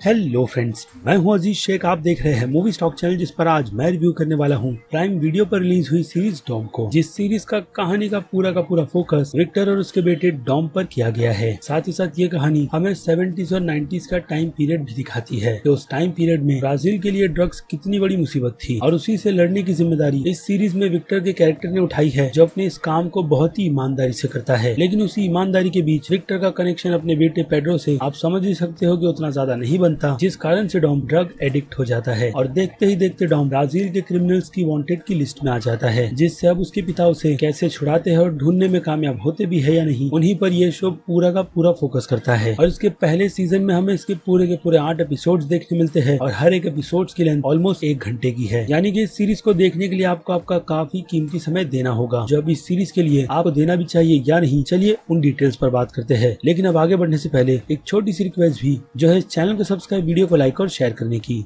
Hello friends, मैं हूं अजीज शेख। आप देख रहे हैं मूवी स्टॉक चैनल, जिस पर आज मैं रिव्यू करने वाला हूं प्राइम वीडियो पर रिलीज हुई सीरीज डॉम को। जिस सीरीज का कहानी का पूरा फोकस विक्टर और उसके बेटे डॉम पर किया गया है। साथ ही साथ ये कहानी हमें 70s और 90s का टाइम पीरियड भी दिखाती है कि उस टाइम पीरियड में ब्राजील के लिए ड्रग्स कितनी बड़ी मुसीबत थी और उसी से लड़ने की जिम्मेदारी इस सीरीज में विक्टर के कैरेक्टर ने उठाई है, जो अपने इस काम को बहुत ही ईमानदारी से करता है। लेकिन उसी ईमानदारी के बीच विक्टर का कनेक्शन अपने बेटे पेड्रो से आप समझ ही सकते हो कि उतना ज्यादा नहीं बनता, जिस कारण से डॉम ड्रग एडिक्ट हो जाता है और देखते ही देखते डॉम ब्राजील के क्रिमिनल्स की वांटेड की लिस्ट में आ जाता है, जिससे अब उसके पिता उसे कैसे छुड़ाते हैं और ढूंढने में कामयाब होते भी है या नहीं, उन्हीं पर यह शो पूरा का पूरा फोकस करता है। और इसके पहले सीजन में हमें इसके पूरे के पूरे 8 एपिसोड्स देखने मिलते हैं और हर एक एपिसोड्स की लेंथ ऑलमोस्ट 1 घंटे की है। यानी कि इस सीरीज को देखने के लिए आपको आपका काफी कीमती समय देना होगा, जो अब इस सीरीज के लिए आपको देना भी चाहिए या नहीं, चलिए उन डिटेल्स पर बात करते हैं। लेकिन अब आगे बढ़ने से पहले एक छोटी सी रिक्वेस्ट भी, जो है चैनल को सब्सक्राइब, वीडियो को लाइक और शेयर करने की।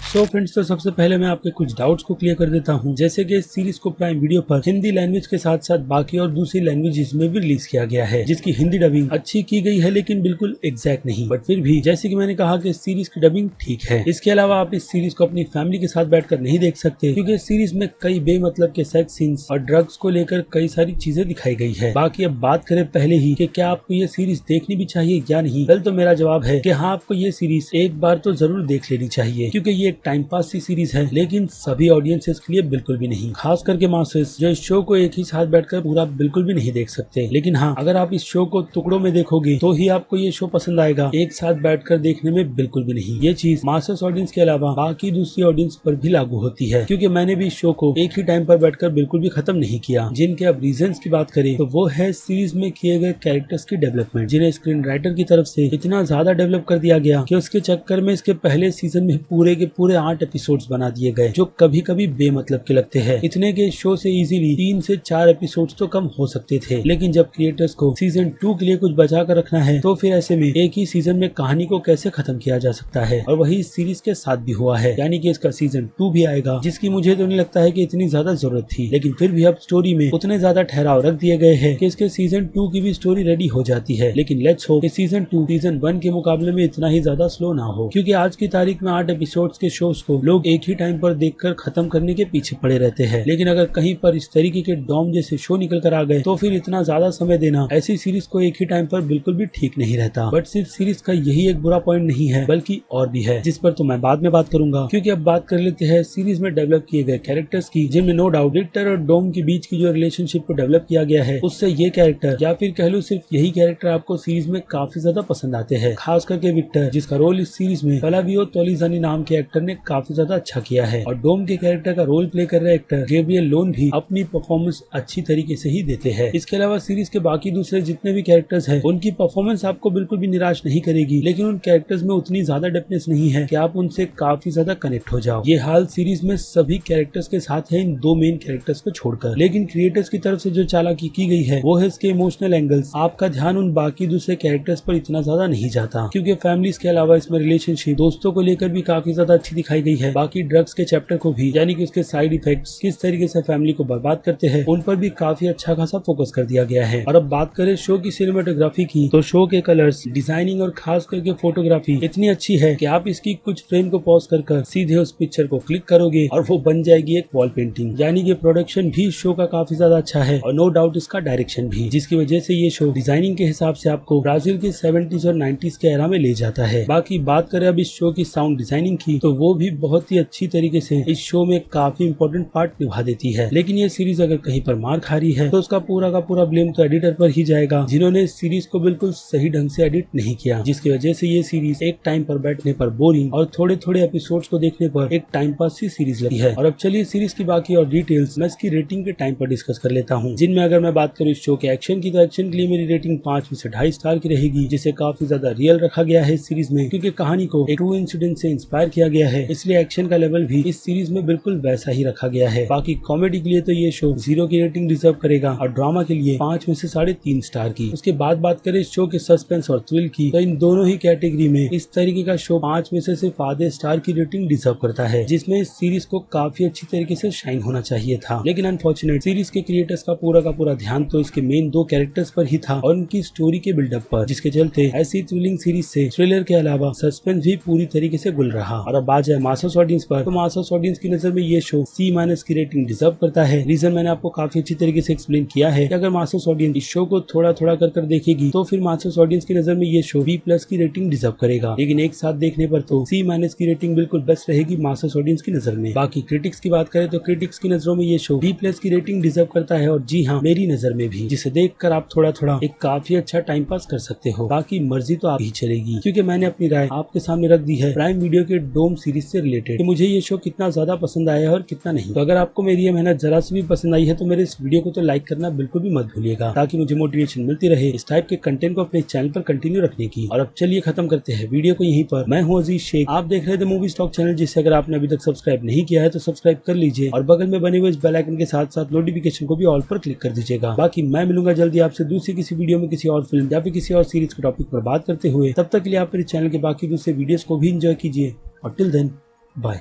सो फ्रेंड्स, तो सबसे पहले मैं आपके कुछ डाउट्स को क्लियर कर देता हूं। जैसे कि इस सीरीज को प्राइम वीडियो पर हिंदी लैंग्वेज के साथ साथ बाकी और दूसरी लैंग्वेजेस में भी रिलीज किया गया है, जिसकी हिंदी डबिंग अच्छी की गई है, लेकिन बिल्कुल एग्जैक्ट नहीं। बट फिर भी जैसे कि मैंने कहा कि इस सीरीज की डबिंग ठीक है। इसके अलावा आप इस सीरीज को अपनी फैमिली के साथ बैठकर नहीं देख सकते, क्योंकि इस सीरीज में कई बेमतलब के सेक्स सीन्स और ड्रग्स को लेकर कई सारी चीजें दिखाई गई है। बाकी अब बात करें पहले ही कि क्या आपको ये सीरीज देखनी भी चाहिए या नहीं, कल तो मेरा जवाब है कि हाँ, आपको ये सीरीज एक बार तो जरूर देख लेनी चाहिए, क्योंकि ये एक टाइम पास सी सीरीज है, लेकिन सभी ऑडियंसेस के लिए बिल्कुल भी नहीं। खास करके मासेस, जो इस शो को एक ही साथ बैठकर पूरा बिल्कुल भी नहीं देख सकते। लेकिन हाँ, अगर आप इस शो को टुकड़ों में देखोगे तो ही आपको ये शो पसंद आएगा, एक साथ बैठकर देखने में बिल्कुल भी नहीं। ये चीज मासेस ऑडियंस के अलावा बाकी दूसरी ऑडियंस पर भी लागू होती है, क्योंकि मैंने भी इस शो को एक ही टाइम पर बैठकर बिल्कुल भी खत्म नहीं किया। जिनके अब रीजंस की बात करें तो वो है सीरीज में किए गए कैरेक्टर्स की डेवलपमेंट, जिन्हें स्क्रीन राइटर की तरफ से इतना ज्यादा डेवलप कर दिया गया कि उसके चक्कर में इसके पहले सीजन में पूरे के पूरे 8 एपिसोड्स बना दिए गए, जो कभी कभी बेमतलब के लगते हैं। इतने के शो से इजीली 3 से 4 एपिसोड्स तो कम हो सकते थे, लेकिन जब क्रिएटर्स को सीजन 2 के लिए कुछ बचा कर रखना है, तो फिर ऐसे में एक ही सीजन में कहानी को कैसे खत्म किया जा सकता है। और वही इस सीरीज के साथ भी हुआ है, यानी कि इसका सीजन 2 भी आएगा, जिसकी मुझे तो नहीं लगता है कि इतनी ज्यादा जरूरत थी। लेकिन फिर भी अब स्टोरी में उतने ज्यादा ठहराव रख दिए गए हैं कि इसके सीजन 2 की भी स्टोरी रेडी हो जाती है। लेकिन लेट्स होप कि सीजन 2 सीजन 1 के मुकाबले में इतना ही ज्यादा स्लो ना हो, क्योंकि आज की तारीख में 8 एपिसोड्स के शोज को लोग एक ही टाइम पर देखकर खत्म करने के पीछे पड़े रहते हैं। लेकिन अगर कहीं पर इस तरीके के डॉम जैसे शो निकल कर आ गए, तो फिर इतना ज्यादा समय देना ऐसी सीरीज को एक ही टाइम पर बिल्कुल भी ठीक नहीं रहता। बट सिर्फ सीरीज का यही एक बुरा पॉइंट नहीं है, बल्कि और भी है, जिस पर तो मैं बाद में बात करूंगा। क्योंकि अब बात कर लेते हैं सीरीज में डेवलप किए गए कैरेक्टर्स की, जिनमें नो डाउट विक्टर और डॉम के बीच की जो रिलेशनशिप को डेवलप किया गया है, उससे ये कैरेक्टर या फिर कह लो सिर्फ यही कैरेक्टर आपको सीरीज में काफी ज्यादा पसंद आते हैं। खास करके विक्टर, जिसका रोल इस सीरीज में फलावियो तोलिज़ानी नाम के एक्टर ने काफी ज्यादा अच्छा किया है, और डॉम के कैरेक्टर का रोल प्ले कर रहे एक्टर गैब्रियल लोन भी अपनी परफॉर्मेंस अच्छी तरीके से ही देते हैं। इसके अलावा सीरीज के बाकी दूसरे जितने भी कैरेक्टर्स हैं, उनकी परफॉर्मेंस आपको बिल्कुल भी निराश नहीं करेगी, लेकिन उन कैरेक्टर्स में उतनी ज्यादा डेप्थनेस नहीं है कि आप उनसे काफी ज्यादा कनेक्ट हो जाओ। ये हाल सीरीज में सभी कैरेक्टर्स के साथ है, इन 2 मेन कैरेक्टर्स को छोड़कर। लेकिन क्रिएटर्स की तरफ से जो चालाकी की गई है, वो है इसके इमोशनल एंगल्स। आपका ध्यान उन बाकी दूसरे कैरेक्टर्स पर इतना ज्यादा नहीं जाता, क्योंकि फैमिलीज के अलावा इसमें रिलेशनशिप, दोस्तों को लेकर भी काफी ज्यादा अच्छी दिखाई गई है। बाकी ड्रग्स के चैप्टर को भी, यानी कि उसके साइड इफेक्ट्स किस तरीके से फैमिली को बर्बाद करते हैं, उन पर भी काफी अच्छा खासा फोकस कर दिया गया है। और अब बात करें शो की सिनेमेटोग्राफी की, तो शो के कलर्स, डिजाइनिंग और खास करके फोटोग्राफी इतनी अच्छी है कि आप इसकी कुछ फ्रेम को पॉज कर सीधे उस पिक्चर को क्लिक करोगे और वो बन जाएगी एक वॉल पेंटिंग। यानी कि प्रोडक्शन भी शो का काफी ज्यादा अच्छा है, और नो डाउट इसका डायरेक्शन भी, जिसकी वजह से ये शो डिजाइनिंग के हिसाब से आपको ब्राजील के 70s और 90s के एरा में ले जाता है। बाकी बात करें अब इस शो की साउंड डिजाइनिंग की, तो वो भी बहुत ही अच्छी तरीके से इस शो में काफी इंपॉर्टेंट पार्ट निभा देती है। लेकिन ये सीरीज अगर कहीं पर मार खा रही है, तो उसका पूरा का पूरा ब्लेम तो एडिटर पर ही जाएगा, जिन्होंने इस सीरीज को बिल्कुल सही ढंग से एडिट नहीं किया, जिसकी वजह से ये सीरीज एक टाइम पर बैठने पर बोरिंग और थोड़े थोड़े एपिसोड्स को देखने पर एक टाइम पास सी सीरीज लगी है। और अब चलिए सीरीज की बाकी और डिटेल्स मैं इसकी रेटिंग के टाइम पर डिस्कस कर लेता हूँ। जिनमें अगर मैं बात करूँ इस शो के एक्शन की, तो एक्शन के लिए मेरी रेटिंग 5 में से 2.5 स्टार की रहेगी, जिसे काफी ज्यादा रियल रखा गया है इस सीरीज में, क्योंकि कहानी को एक ट्रू इंसिडेंट से इंस्पायर किया गया है, इसलिए एक्शन का लेवल भी इस सीरीज में बिल्कुल वैसा ही रखा गया है। बाकी कॉमेडी के लिए तो ये शो 0 की रेटिंग डिजर्व करेगा और ड्रामा के लिए 5 में से 3.5 स्टार की। उसके बाद बात करें इस शो के सस्पेंस और थ्रिल की, तो इन दोनों ही कैटेगरी में इस तरीके का शो 5 में से सिर्फ आधे स्टार की रेटिंग डिजर्व करता है, जिसमें इस सीरीज को काफी अच्छी तरीके से शाइन होना चाहिए था। लेकिन अनफॉर्चुनेट सीरीज के क्रिएटर्स का पूरा ध्यान तो इसके मेन 2 कैरेक्टर्स पर ही था और उनकी स्टोरी के बिल्डअप पर, जिसके चलते ऐसी थ्रिलिंग सीरीज से थ्रिलर के अलावा सस्पेंस भी पूरी तरीके से गुल रहा। और अब आ जाए मासस ऑडियंस पर, तो मासस ऑडियंस की नजर में ये शो C- की रेटिंग डिजर्व करता है। रीजन मैंने आपको काफी अच्छी तरीके से एक्सप्लेन किया है कि अगर मासस ऑडियंस इस शो को थोड़ा कर देखेगी तो फिर मासस ऑडियंस की नजर में ये शो B+ की रेटिंग डिजर्व करेगा। लेकिन एक साथ देखने पर तो C- की रेटिंग बिल्कुल बेस्ट रहेगी मासस ऑडियंस की नजर में। बाकी क्रिटिक्स की बात करें तो क्रिटिक्स की नजरों में ये शो B+ की रेटिंग डिजर्व करता है, और जी हाँ, मेरी नजर में भी, जिसे देखकर आप थोड़ा एक काफी अच्छा टाइम पास कर सकते हो। बाकी मर्जी तो आप ही चलेगी, क्योंकि मैंने अपनी राय आपके सामने रख दी है प्राइम वीडियो के डोम सीरीज से रिलेटेड कि मुझे ये शो कितना ज्यादा पसंद आया है और कितना नहीं। तो अगर आपको मेरी ये मेहनत जरा सी भी पसंद आई है तो मेरे इस वीडियो को तो लाइक करना बिल्कुल भी मत भूलिएगा, ताकि मुझे मोटिवेशन मिलती रहे इस टाइप के कंटेंट को अपने चैनल पर कंटिन्यू रखने की। और अब चलिए खत्म करते हैं वीडियो को यहीं पर। मैं हूँ अजीज शेख, आप देख रहे थे मूवी स्टॉक चैनल, जिसे अगर आपने अभी तक सब्सक्राइब नहीं किया है तो सब्सक्राइब कर लीजिए और बगल में बने हुए इस बेल आइकन के साथ नोटिफिकेशन को भी ऑल पर क्लिक कर दीजिएगा। बाकी मैं मिलूंगा जल्दी आपसे दूसरी किसी वीडियो में किसी और फिल्म या फिर किसी और सीरीज के टॉपिक पर बात करते हुए। तब तक के लिए आप मेरे चैनल के बाकी दूसरे वीडियोस को भी एंजॉय कीजिए और टिल देन बाय।